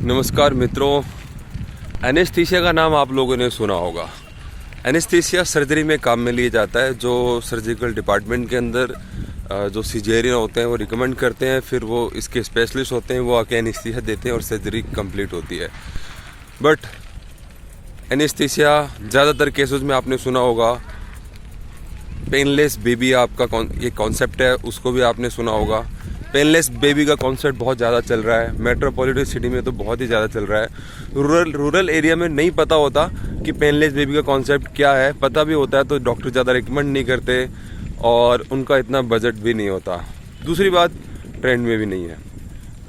नमस्कार मित्रों, एनेस्थीसिया का नाम आप लोगों ने सुना होगा। एनेस्थीसिया सर्जरी में काम में लिया जाता है। जो सर्जिकल डिपार्टमेंट के अंदर जो सिजेरियन होते हैं वो रिकमेंड करते हैं, फिर वो इसके स्पेशलिस्ट होते हैं, वो आके एनेस्थीसिया देते हैं और सर्जरी कंप्लीट होती है। बट एनेस्थीसिया ज़्यादातर केसेस में आपने सुना होगा। पेनलेस बेबी आपका ये कॉन्सेप्ट है, उसको भी आपने सुना होगा। पेनलेस बेबी का कॉन्सेप्ट बहुत ज़्यादा चल रहा है। मेट्रोपॉलिटन सिटी में तो बहुत ही ज़्यादा चल रहा है। रूरल एरिया में नहीं पता होता कि पेनलेस बेबी का कॉन्सेप्ट क्या है। पता भी होता है तो डॉक्टर ज़्यादा रिकमेंड नहीं करते और उनका इतना बजट भी नहीं होता। दूसरी बात, ट्रेंड में भी नहीं है।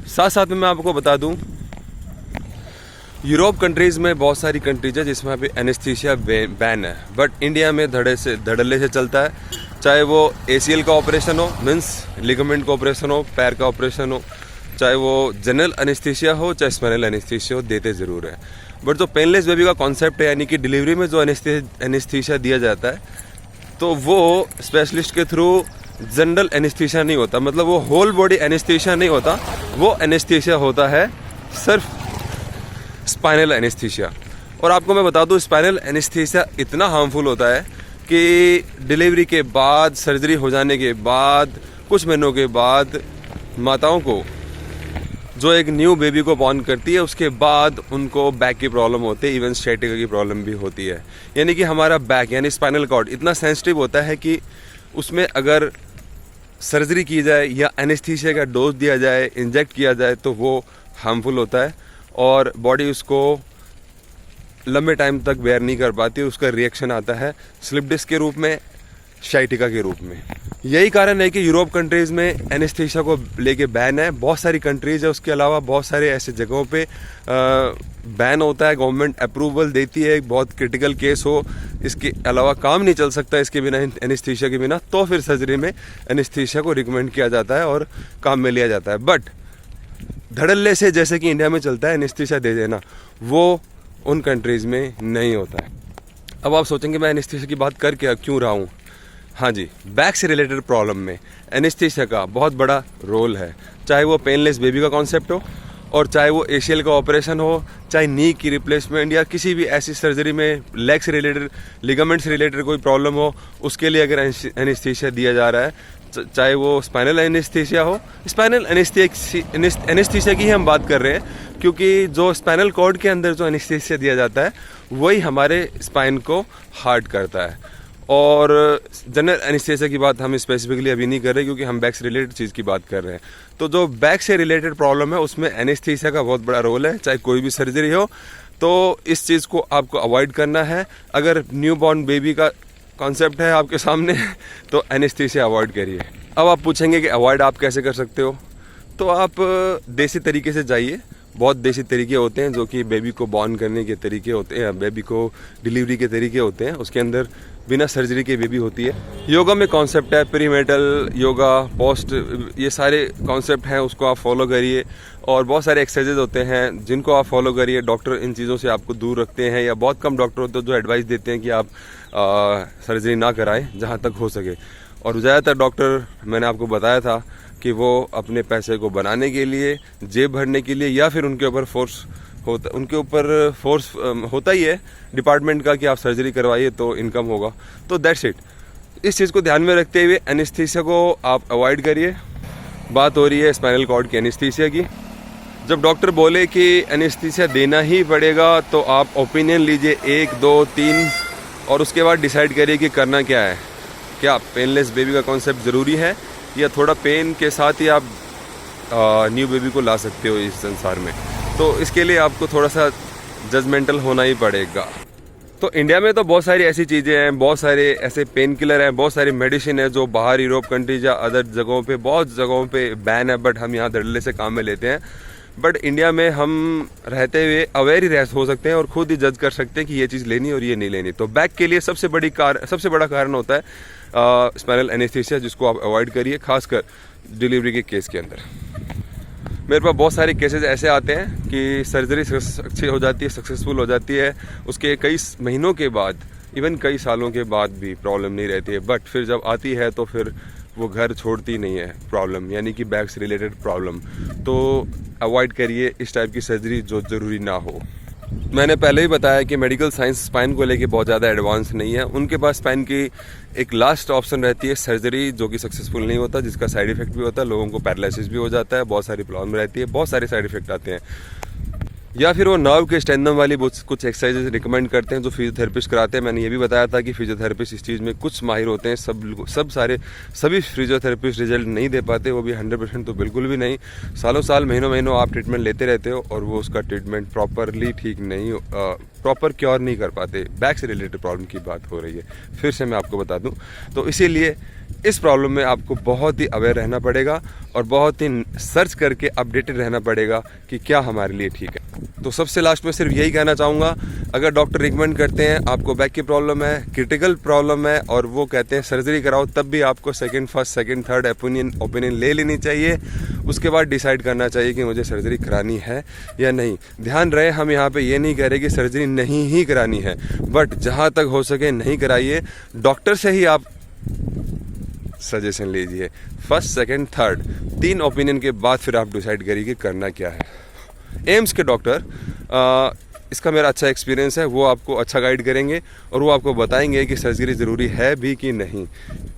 साथ साथ में मैं आपको बता दूं, यूरोप कंट्रीज़ में बहुत सारी कंट्रीज है जिसमें अभी एनेस्थीसिया बैन है, बट इंडिया में धड़ल्ले से चलता है। चाहे वो ACL का ऑपरेशन हो, मीन्स लिगामेंट का ऑपरेशन हो, पैर का ऑपरेशन हो, चाहे वो जनरल एनेस्थीसिया हो, चाहे स्पाइनल एनेस्थीसिया हो, देते ज़रूर है। बट जो पेनलेस बेबी का कॉन्सेप्ट है, यानी कि डिलीवरी में जो एनेस्थीसिया दिया जाता है, तो वो स्पेशलिस्ट के थ्रू जनरल एनेस्थीसिया नहीं होता। मतलब वो होल बॉडी एनेस्थीसिया नहीं होता, वो एनेस्थीसिया होता है सिर्फ स्पाइनल एनेस्थीसिया। और आपको मैं बता दूं, स्पाइनल एनेस्थीसिया इतना हार्मफुल होता है कि डिलीवरी के बाद, सर्जरी हो जाने के बाद, कुछ महीनों के बाद माताओं को जो एक न्यू बेबी को बॉर्न करती है, उसके बाद उनको बैक की प्रॉब्लम होती है, इवन स्ciatica की प्रॉब्लम भी होती है। यानी कि हमारा बैक यानी स्पाइनल कॉर्ड इतना सेंसिटिव होता है कि उसमें अगर सर्जरी की जाए या एनेस्थीसिया का डोज दिया जाए, इंजेक्ट किया जाए, तो वो हार्मफुल होता है और बॉडी उसको लंबे टाइम तक बेयर नहीं कर पाती। उसका रिएक्शन आता है स्लिप डिस्क के रूप में, sciatica के रूप में। यही कारण है कि यूरोप कंट्रीज़ में एनेस्थीसिया को लेके बैन है। बहुत सारी कंट्रीज़ है, उसके अलावा बहुत सारे ऐसे जगहों पे बैन होता है। गवर्नमेंट अप्रूवल देती है, बहुत क्रिटिकल केस हो, इसके अलावा काम नहीं चल सकता इसके बिना, एनेस्थीसिया के बिना, तो फिर सर्जरी में एनेस्थीसिया को रिकमेंड किया जाता है और काम में लिया जाता है। बट धड़ल्ले से जैसे कि इंडिया में चलता है एनेस्थीसिया दे देना, वो उन कंट्रीज़ में नहीं होता है। अब आप सोचेंगे मैं एनेस्थीसिया की बात कर क्यों रहा हूँ। हाँ जी, बैक से रिलेटेड प्रॉब्लम में एनेस्थीसिया का बहुत बड़ा रोल है। चाहे वो पेनलेस बेबी का कॉन्सेप्ट हो, और चाहे वो ACL का ऑपरेशन हो, चाहे नी की रिप्लेसमेंट या किसी भी ऐसी सर्जरी में लेग से रिलेटेड, लिगामेंट से रिलेटेड कोई प्रॉब्लम हो, उसके लिए अगर एनेस्थीसिया दिया जा रहा है, चाहे वो स्पाइनल एनेस्थीसिया हो। स्पाइनल एनेस्थीसिया की ही हम बात कर रहे हैं, क्योंकि जो स्पाइनल कॉर्ड के अंदर जो एनेस्थीसिया दिया जाता है वही हमारे स्पाइन को हार्ड करता है। और जनरल एनेस्थीसिया की बात हम स्पेसिफिकली अभी नहीं कर रहे, क्योंकि हम बैक से रिलेटेड चीज़ की बात कर रहे हैं। तो जो बैक से रिलेटेड प्रॉब्लम है उसमें एनेस्थीसिया का बहुत बड़ा रोल है। चाहे कोई भी सर्जरी हो, तो इस चीज़ को आपको अवॉइड करना है। अगर न्यू बॉर्न बेबी का कॉन्सेप्ट है आपके सामने, तो एनेस्थीसिया अवॉइड करिए। अब आप पूछेंगे कि अवॉइड आप कैसे कर सकते हो, तो आप देसी तरीके से जाइए। बहुत देसी तरीके होते हैं जो कि बेबी को बॉर्न करने के तरीके होते हैं, बेबी को डिलीवरी के तरीके होते हैं। उसके अंदर बिना सर्जरी के बेबी होती है। योगा में कॉन्सेप्ट है प्रीनेटल योगा, पोस्ट, ये सारे कॉन्सेप्ट हैं, उसको आप फॉलो करिए। और बहुत सारे एक्सरसाइजेज होते हैं जिनको आप फॉलो करिए। डॉक्टर इन चीज़ों से आपको दूर रखते हैं, या बहुत कम डॉक्टर होते हैं जो एडवाइस देते हैं कि आप सर्जरी ना कराएं जहाँ तक हो सके। और ज़्यादातर डॉक्टर, मैंने आपको बताया था कि वो अपने पैसे को बनाने के लिए, जेब भरने के लिए, या फिर उनके ऊपर फोर्स होता ही है डिपार्टमेंट का कि आप सर्जरी करवाइए तो इनकम होगा। तो दैट्स इट। इस चीज़ को ध्यान में रखते हुए एनेस्थीसिया को आप अवॉइड करिए। बात हो रही है स्पाइनल कॉर्ड की एनेस्थीसिया की। जब डॉक्टर बोले कि एनेस्थीसिया देना ही पड़ेगा, तो आप ओपिनियन लीजिए 1, 2, 3 और उसके बाद डिसाइड करिए कि करना क्या है। क्या पेनलेस बेबी का कॉन्सेप्ट ज़रूरी है, या थोड़ा पेन के साथ ही आप न्यू बेबी को ला सकते हो इस संसार में। तो इसके लिए आपको थोड़ा सा जजमेंटल होना ही पड़ेगा। तो इंडिया में तो बहुत सारी ऐसी चीज़ें हैं, बहुत सारे ऐसे पेन किलर हैं, बहुत सारी मेडिसिन है जो बाहर यूरोप कंट्रीज या अदर जगहों पे, बहुत जगहों पे बैन है, बट हम यहाँ धड़ल्ले से काम में लेते हैं। बट इंडिया में हम रहते हुए अवेयर ही हो सकते हैं और खुद ही जज कर सकते हैं कि ये चीज़ लेनी और ये नहीं लेनी। तो बैक के लिए सबसे बड़ा कारण होता है स्पाइनल एनेस्थीसिया, जिसको आप अवॉइड करिए, खासकर डिलीवरी के केस के अंदर। मेरे पास बहुत सारे केसेस ऐसे आते हैं कि सर्जरी अच्छी हो जाती है, सक्सेसफुल हो जाती है, उसके कई महीनों के बाद, इवन कई सालों के बाद भी प्रॉब्लम नहीं रहती है। बट फिर जब आती है तो फिर वो घर छोड़ती नहीं है प्रॉब्लम, यानी कि बैक से रिलेटेड प्रॉब्लम। तो अवॉइड करिए इस टाइप की सर्जरी जो ज़रूरी ना हो। मैंने पहले ही बताया कि मेडिकल साइंस स्पाइन को लेके बहुत ज़्यादा एडवांस नहीं है। उनके पास स्पाइन की एक लास्ट ऑप्शन रहती है सर्जरी, जो कि सक्सेसफुल नहीं होता, जिसका साइड इफेक्ट भी होता है, लोगों को पैरालिसिस भी हो जाता है, बहुत सारी प्रॉब्लम रहती है, बहुत सारे साइड इफेक्ट आते हैं। या फिर वो नर्व के स्ट्रेंथन वाली कुछ एक्सरसाइजेज रिकमेंड करते हैं जो फिजियोथेरेपिस्ट कराते हैं। मैंने ये भी बताया था कि फिजियोथेरेपिस्ट इस चीज़ में कुछ माहिर होते हैं, सभी फिजियोथेरेपिस्ट रिजल्ट नहीं दे पाते, वो भी 100% तो बिल्कुल भी नहीं। सालों साल महीनों महीनों आप ट्रीटमेंट लेते रहते हो और वो उसका ट्रीटमेंट प्रॉपरली ठीक नहीं, प्रॉपर क्योर नहीं कर पाते। बैक से रिलेटेड प्रॉब्लम की बात हो रही है, फिर से मैं आपको बता दूं। तो इसीलिए इस प्रॉब्लम में आपको बहुत ही अवेयर रहना पड़ेगा और बहुत ही सर्च करके अपडेटेड रहना पड़ेगा कि क्या हमारे लिए ठीक है। तो सबसे लास्ट में सिर्फ यही कहना चाहूँगा, अगर डॉक्टर रिकमेंड करते हैं आपको बैक की प्रॉब्लम है, क्रिटिकल प्रॉब्लम है, और वो कहते हैं सर्जरी कराओ, तब भी आपको फर्स्ट सेकंड थर्ड ओपिनियन ले लेनी चाहिए। उसके बाद डिसाइड करना चाहिए कि मुझे सर्जरी करानी है या नहीं। ध्यान रहे, हम यहाँ पे ये नहीं कह रहे कि सर्जरी नहीं ही करानी है, बट जहाँ तक हो सके नहीं कराइए। डॉक्टर से ही आप सजेशन लीजिए, फर्स्ट सेकंड थर्ड 3 ओपिनियन के बाद फिर आप डिसाइड करिए कि करना क्या है। एम्स के डॉक्टर, इसका मेरा अच्छा एक्सपीरियंस है, वो आपको अच्छा गाइड करेंगे और वो आपको बताएंगे कि सर्जरी ज़रूरी है भी कि नहीं।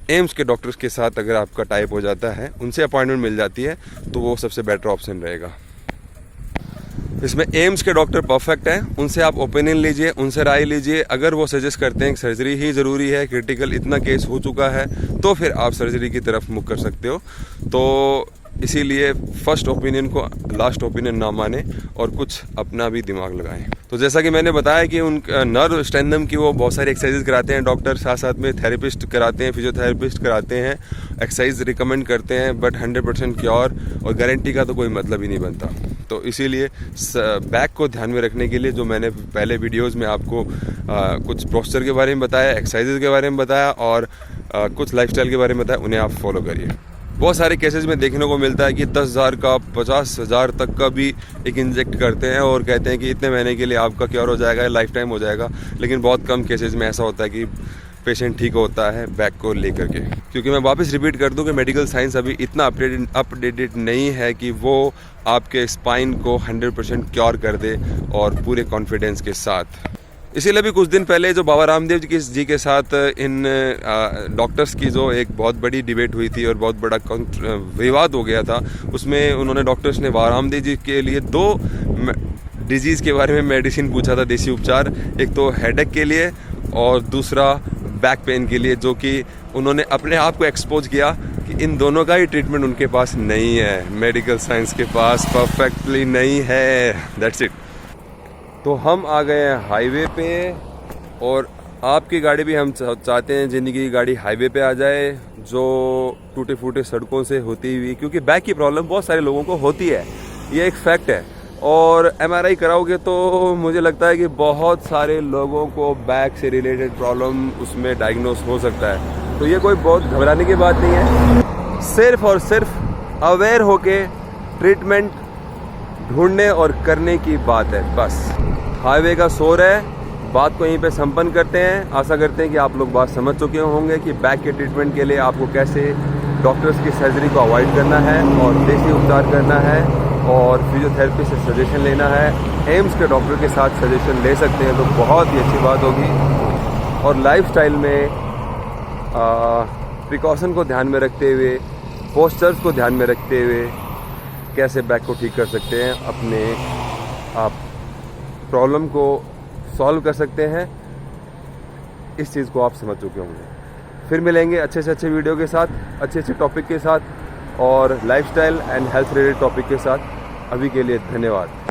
एम्स के डॉक्टर्स के साथ अगर आपका टाइप हो जाता है, उनसे अपॉइंटमेंट मिल जाती है, तो वो सबसे बेटर ऑप्शन रहेगा। इसमें एम्स के डॉक्टर परफेक्ट हैं, उनसे आप ओपिनियन लीजिए, उनसे राय लीजिए। अगर वो सजेस्ट करते हैं कि सर्जरी ही ज़रूरी है, क्रिटिकल इतना केस हो चुका है, तो फिर आप सर्जरी की तरफ मुख कर सकते हो। तो इसीलिए फर्स्ट ओपिनियन को लास्ट ओपिनियन ना माने और कुछ अपना भी दिमाग लगाएं। तो जैसा कि मैंने बताया कि उन नर्व स्ट्रेंथन की वो बहुत सारी एक्सरसाइज कराते हैं डॉक्टर, साथ साथ में थेरेपिस्ट कराते हैं, फिजियोथेरेपिस्ट कराते हैं, एक्सरसाइज रिकमेंड करते हैं, बट 100% क्योर और गारंटी का तो कोई मतलब ही नहीं बनता। तो इसीलिए बैक को ध्यान में रखने के लिए जो मैंने पहले वीडियोज़ में आपको कुछ पोस्चर के बारे में बताया, एक्सरसाइजेज के बारे में बताया और कुछ लाइफस्टाइल के बारे में बताया, उन्हें आप फॉलो करिए। बहुत सारे केसेस में देखने को मिलता है कि 10,000 का 50,000 तक का भी एक इंजेक्ट करते हैं और कहते हैं कि इतने महीने के लिए आपका क्योर हो जाएगा, लाइफ टाइम हो जाएगा। लेकिन बहुत कम केसेस में ऐसा होता है कि पेशेंट ठीक होता है बैक को लेकर के। क्योंकि मैं वापस रिपीट कर दूं कि मेडिकल साइंस अभी इतना अपडेटेड नहीं है कि वो आपके स्पाइन को 100% क्योर कर दे और पूरे कॉन्फिडेंस के साथ। इसीलिए भी कुछ दिन पहले जो बाबा रामदेव जी के साथ इन डॉक्टर्स की जो एक बहुत बड़ी डिबेट हुई थी और बहुत बड़ा विवाद हो गया था, उसमें उन्होंने डॉक्टर्स ने बाबा रामदेव जी के लिए 2 डिजीज़ के बारे में मेडिसिन पूछा था, देसी उपचार। एक तो हेडेक के लिए और दूसरा बैक पेन के लिए, जो कि उन्होंने अपने आप को एक्सपोज किया कि इन दोनों का ही ट्रीटमेंट उनके पास नहीं है, मेडिकल साइंस के पास परफेक्टली नहीं है। That's it. तो हम आ गए हैं हाईवे पे और आपकी गाड़ी भी हम चाहते हैं ज़िंदगी की गाड़ी हाईवे पे आ जाए, जो टूटे फूटे सड़कों से होती हुई, क्योंकि बैक की प्रॉब्लम बहुत सारे लोगों को होती है, ये एक फैक्ट है। और MRI कराओगे तो मुझे लगता है कि बहुत सारे लोगों को बैक से रिलेटेड प्रॉब्लम उसमें डायग्नोस हो सकता है। तो ये कोई बहुत घबराने की बात नहीं है, सिर्फ और सिर्फ अवेयर होके ट्रीटमेंट ढूंढने और करने की बात है बस। हाईवे का शोर है, बात को यहीं पे संपन्न करते हैं। आशा करते हैं कि आप लोग बात समझ चुके होंगे कि बैक के ट्रीटमेंट के लिए आपको कैसे डॉक्टर्स की सर्जरी को अवॉइड करना है और देसी उपचार करना है और फिजियोथेरेपी से सजेशन लेना है। एम्स के डॉक्टर के साथ सजेशन ले सकते हैं तो बहुत ही अच्छी बात होगी। और लाइफस्टाइल में प्रिकॉशन को ध्यान में रखते हुए, पोस्चर्स को ध्यान में रखते हुए कैसे बैक को ठीक कर सकते हैं, अपने आप प्रॉब्लम को सॉल्व कर सकते हैं, इस चीज़ को आप समझ चुके होंगे। फिर मिलेंगे अच्छे से अच्छे वीडियो के साथ, अच्छे अच्छे टॉपिक के साथ और lifestyle and health related topic के साथ। अभी के लिए धन्यवाद।